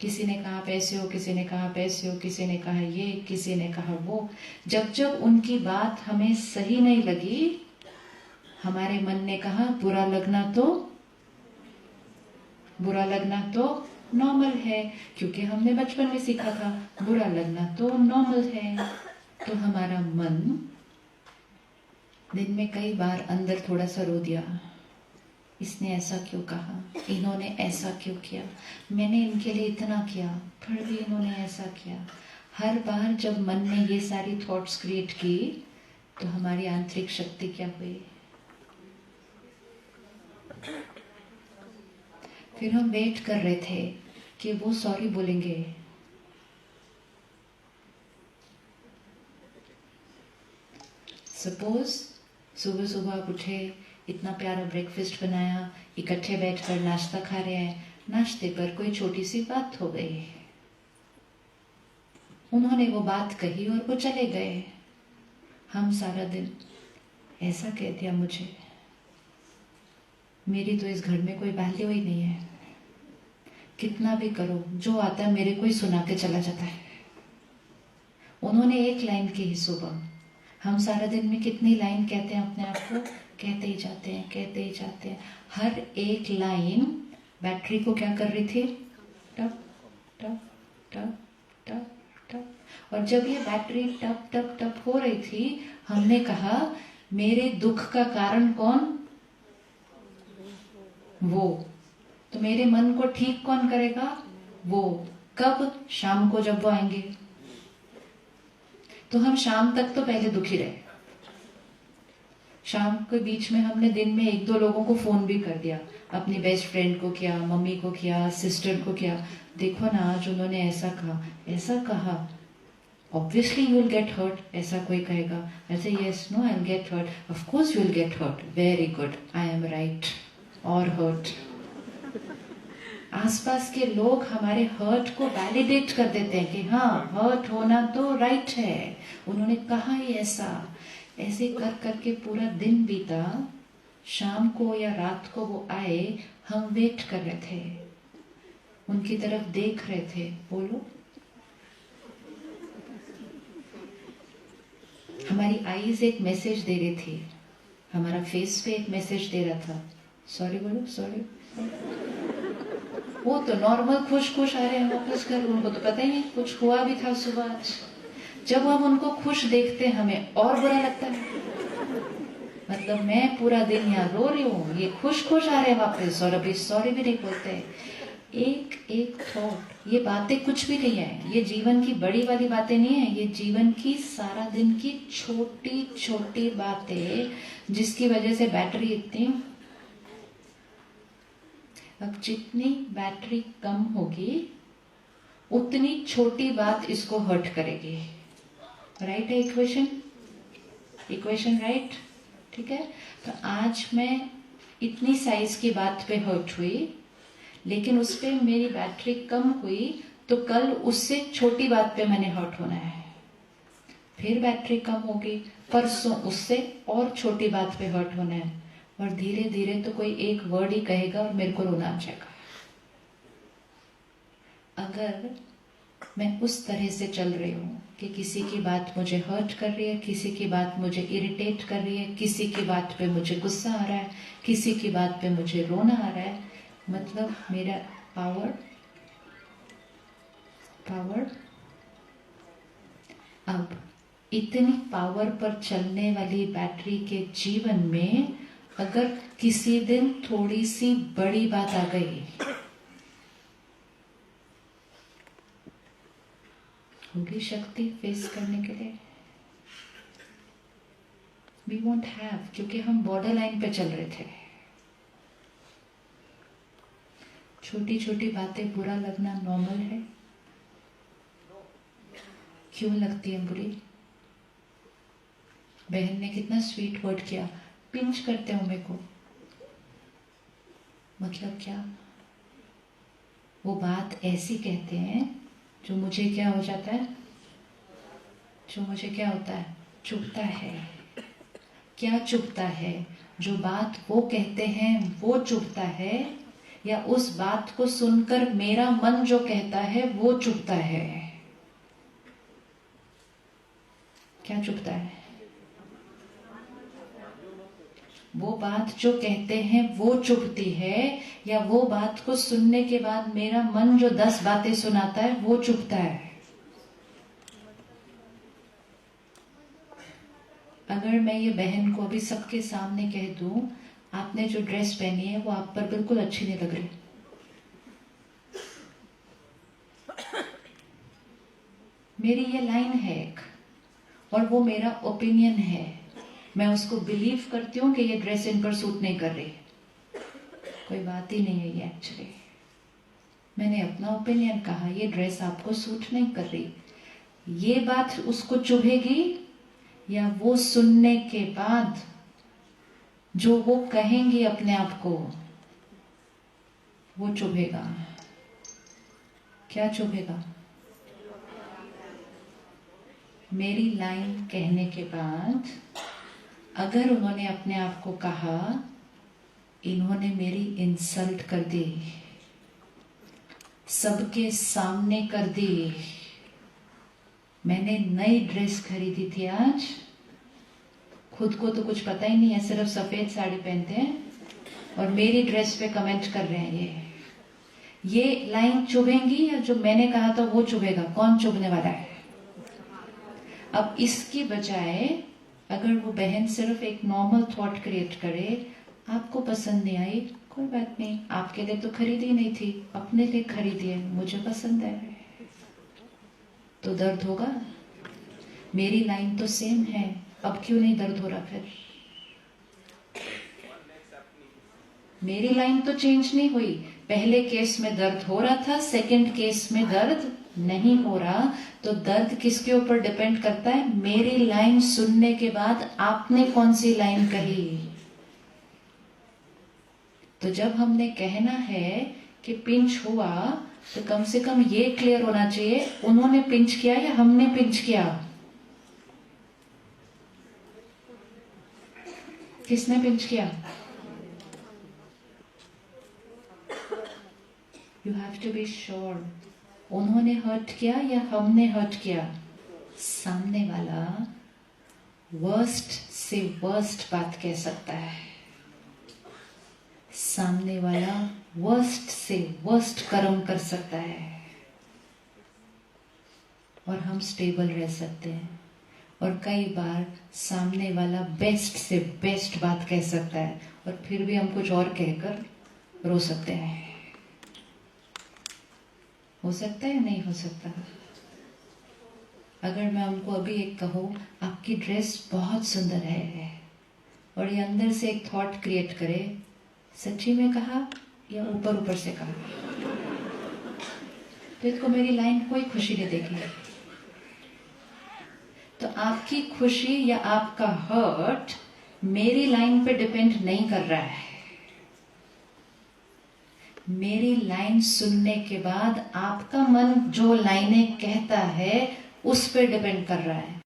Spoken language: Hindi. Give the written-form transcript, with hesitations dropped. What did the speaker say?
किसी ने कहा आप ऐसे हो, किसी ने कहा आप ऐसे हो, किसी ने कहा ये, किसी ने कहा वो। जब जब उनकी बात हमें सही नहीं लगी, हमारे मन ने कहा बुरा लगना तो नॉर्मल है, क्योंकि हमने बचपन में सीखा था बुरा लगना तो नॉर्मल है। तो हमारा मन दिन में कई बार अंदर थोड़ा सा रो दिया, इसने ऐसा क्यों कहा, इन्होंने ऐसा क्यों किया, मैंने इनके लिए इतना किया फिर भी इन्होंने ऐसा किया। हर बार जब मन ने ये सारी थॉट्स क्रिएट की तो हमारी आंतरिक शक्ति क्या हुई? फिर हम वेट कर रहे थे कि वो सॉरी बोलेंगे। सपोज सुबह सुबह आप उठे, इतना प्यारा ब्रेकफास्ट बनाया, इकट्ठे बैठकर नाश्ता खा रहे हैं, नाश्ते पर कोई छोटी सी बात हो गई, उन्होंने वो बात कही और वो चले गए। हम सारा दिन ऐसा कह दिया मुझे, मेरी तो इस घर में कोई वैल्यू ही नहीं है, कितना भी करो जो आता है मेरे को ही सुना के चला जाता है। उन्होंने एक लाइन की ही सुबह, हम सारा दिन में कितनी लाइन कहते हैं अपने आप को, कहते ही जाते हैं, कहते ही जाते हैं। हर एक लाइन बैटरी को क्या कर रही थी, टप टप टप टप टप। और जब ये बैटरी टप टप टप हो रही थी, हमने कहा मेरे दुख का कारण कौन, वो। तो मेरे मन को ठीक कौन करेगा, वो। कब? शाम को जब वो आएंगे। तो हम शाम तक तो पहले दुखी रहे। शाम के बीच में हमने दिन में 1-2 लोगों को फोन भी कर दिया, अपनी बेस्ट फ्रेंड को किया, मम्मी को किया, सिस्टर को किया, देखो ना आज उन्होंने ऐसा कहा, ऐसा कहा। Obviously you will get hurt, ऐसा कोई कहेगा, ऐसे yes no I will get hurt, of course you will get hurt, very good, I am right, और हर्ट। आसपास के लोग हमारे हर्ट को वैलिडेट कर देते हैं कि हाँ हर्ट होना तो राइट है, उन्होंने कहा ही ऐसा। ऐसे कर करके पूरा दिन बीता, शाम को या रात को वो आए, हम वेट कर रहे थे, उनकी तरफ देख रहे थे। बोलो, हमारी आईज एक मैसेज दे रही थी, हमारा फेस पे एक मैसेज दे रहा था, सॉरी बोलो सॉरी। वो तो नॉर्मल खुश खुश आ रहे हैं वापस घर, उनको तो पता ही नहीं कुछ हुआ भी था सुबह आज। जब हम उनको खुश देखते हैं हमें और बुरा लगता है, मतलब मैं पूरा दिन यहाँ रो रही हूँ, ये खुश खुश आ रहे हैं वापस और अभी सॉरी भी नहीं बोलते। एक एक थॉट, ये बातें कुछ भी नहीं है, ये जीवन की बड़ी वाली बातें नहीं है, ये जीवन की सारा दिन की छोटी छोटी बातें जिसकी वजह से बैटरी इतनी। अब जितनी बैटरी कम होगी उतनी छोटी बात इसको हर्ट करेगी। राइट है इक्वेशन? Equation right? ठीक है। तो आज मैं इतनी साइज की बात पे हर्ट हुई, लेकिन उस पे मेरी बैटरी कम हुई, तो कल उससे छोटी बात पे मैंने हर्ट होना है, फिर बैटरी कम होगी, परसों उससे और छोटी बात पे हर्ट होना है, और धीरे धीरे तो कोई एक वर्ड ही कहेगा और मेरे को रोना आ जाएगा। अगर मैं उस तरह से चल रही हूँ कि किसी की बात मुझे हर्ट कर रही है, किसी की बात मुझे इरिटेट कर रही है, किसी की बात पे मुझे गुस्सा आ रहा है, किसी की बात पे मुझे रोना आ रहा है, मतलब मेरा पावर अब इतनी पावर पर चलने वाली बैटरी के जीवन में अगर किसी दिन थोड़ी सी बड़ी बात आ गई, होगी शक्ति फेस करने के लिए? वी वोंट हैव, क्योंकि हम बॉर्डर लाइन पे चल रहे थे। छोटी छोटी बातें बुरा लगना नॉर्मल है। क्यों लगती है बुरी? बहन ने कितना स्वीट वर्ड किया, पिंच करते हो मेरे को, मतलब क्या? वो बात ऐसी कहते हैं जो मुझे क्या हो जाता है, जो मुझे क्या होता है, चुभता है। क्या चुभता है? जो बात वो कहते हैं वो चुभता है, या उस बात को सुनकर मेरा मन जो कहता है वो चुभता है? क्या चुभता है? वो बात जो कहते हैं वो चुभती है, या वो बात को सुनने के बाद मेरा मन जो 10 बातें सुनाता है वो चुभता है? अगर मैं ये बहन को अभी सबके सामने कह दूं, आपने जो ड्रेस पहनी है वो आप पर बिल्कुल अच्छी नहीं लग रही, मेरी ये लाइन है एक, और वो मेरा ओपिनियन है, मैं उसको बिलीव करती हूँ कि ये ड्रेस इन पर सूट नहीं कर रही, कोई बात ही नहीं है ये एक्चुअली, मैंने अपना ओपिनियन कहा, ये ड्रेस आपको सूट नहीं कर रही। ये बात उसको चुभेगी, या वो सुनने के बाद जो वो कहेंगी अपने आप को वो चुभेगा? क्या चुभेगा? मेरी लाइन कहने के बाद अगर उन्होंने अपने आप को कहा इन्होंने मेरी इंसल्ट कर दी, सबके सामने कर दी, मैंने नई ड्रेस खरीदी थी आज, खुद को तो कुछ पता ही नहीं है, सिर्फ सफेद साड़ी पहनते हैं और मेरी ड्रेस पे कमेंट कर रहे हैं, ये लाइन चुभेंगी या जो मैंने कहा था वो चुभेगा? कौन चुभने वाला है? अब इसकी बजाय अगर वो बहन सिर्फ एक नॉर्मल थॉट क्रिएट करे, आपको पसंद नहीं आई, कोई बात नहीं, आपके लिए तो खरीदी नहीं थी, अपने लिए खरीदी है, मुझे पसंद है, तो दर्द होगा? मेरी लाइन तो सेम है, अब क्यों नहीं दर्द हो रहा? फिर मेरी लाइन तो चेंज नहीं हुई, पहले केस में दर्द हो रहा था, सेकंड केस में दर्द नहीं हो रहा, तो दर्द किसके ऊपर डिपेंड करता है? मेरी लाइन सुनने के बाद आपने कौन सी लाइन कही। तो जब हमने कहना है कि पिंच हुआ, तो कम से कम ये क्लियर होना चाहिए उन्होंने पिंच किया या हमने पिंच किया? किसने पिंच किया? You have to be sure, उन्होंने हर्ट किया या हमने हर्ट किया? सामने वाला वर्स्ट से वर्स्ट बात कह सकता है, सामने वाला वर्स्ट से वर्स्ट कर्म कर सकता है, और हम स्टेबल रह सकते हैं। और कई बार सामने वाला बेस्ट से बेस्ट बात कह सकता है और फिर भी हम कुछ और कहकर रो सकते हैं। हो सकता है या नहीं हो सकता? अगर मैं हमको अभी एक कहूँ आपकी ड्रेस बहुत सुंदर है, और ये अंदर से एक थॉट क्रिएट करे, सच्ची में कहा या ऊपर ऊपर से कहा, तो इसको मेरी लाइन कोई खुशी नहीं देगी। तो आपकी खुशी या आपका हर्ट मेरी लाइन पे डिपेंड नहीं कर रहा है, मेरी लाइन सुनने के बाद आपका मन जो लाइनें कहता है उस पे डिपेंड कर रहा है।